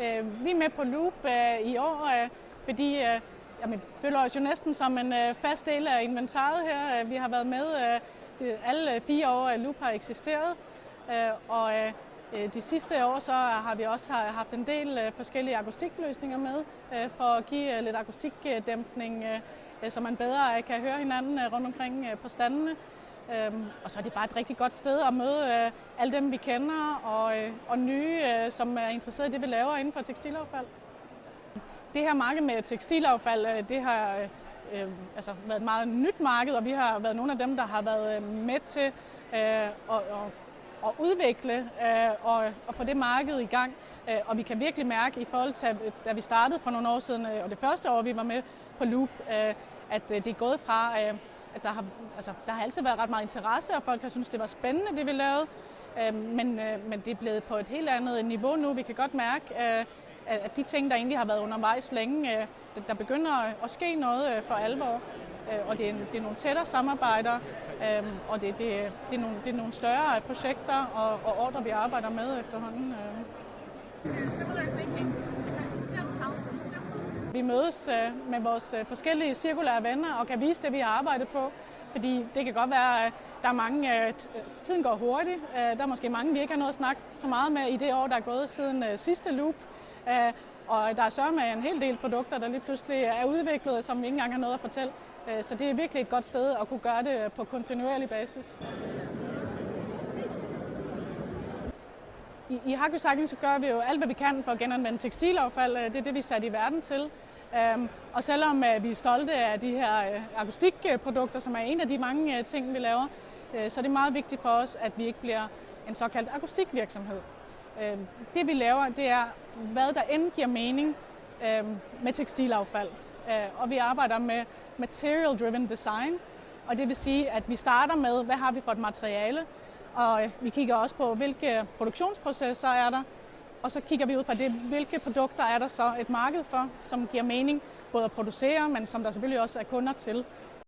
Vi er med på Loop i år, fordi vi føler os jo næsten som en fast del af inventaret her. Vi har været med alle 4 år, Loop har eksisteret, og de sidste år så har vi også haft en del forskellige akustikløsninger med, for at give lidt akustikdæmpning, så man bedre kan høre hinanden rundt omkring på standene. Og så er det bare et rigtig godt sted at møde alle dem, vi kender, og nye, som er interesseret i det, vi laver inden for tekstilaffald. Det her marked med tekstilaffald, det har været et meget nyt marked, og vi har været nogle af dem, der har været med til at udvikle og få det marked i gang. Og vi kan virkelig mærke i forhold til, da vi startede for nogle år siden, og det første år, vi var med på Loop, at det er gået fra, at der har altid været ret meget interesse, og folk har syntes, det var spændende, det vi lavede. Men det er blevet på et helt andet niveau nu. Vi kan godt mærke, at de ting, der egentlig har været undervejs længe, der begynder at ske noget for alvor. Og det er nogle tættere samarbejder, og det er nogle større projekter og ordrer, vi arbejder med efterhånden. Vi mødes med vores forskellige cirkulære venner og kan vise det, vi har arbejdet på. Fordi det kan godt være, at der er mange, tiden går hurtigt. Der er måske mange, vi ikke har nået at snakke så meget med i det år, der er gået siden sidste Loop. Og der er så med en hel del produkter, der lige pludselig er udviklet, som vi ikke engang har noget at fortælle. Så det er virkelig et godt sted at kunne gøre det på kontinuerlig basis. I Hakkelsakling så gør vi jo alt, hvad vi kan for at genanvende tekstilaffald. Det er det, vi er sat i verden til. Og selvom vi er stolte af de her akustikprodukter, som er en af de mange ting, vi laver, så er det meget vigtigt for os, at vi ikke bliver en såkaldt akustikvirksomhed. Det vi laver, det er, hvad der end giver mening med tekstilaffald. Og vi arbejder med material-driven design, og det vil sige, at vi starter med, hvad har vi for et materiale, og vi kigger også på, hvilke produktionsprocesser er der, og så kigger vi ud fra det, hvilke produkter er der så et marked for, som giver mening både at producere, men som der selvfølgelig også er kunder til.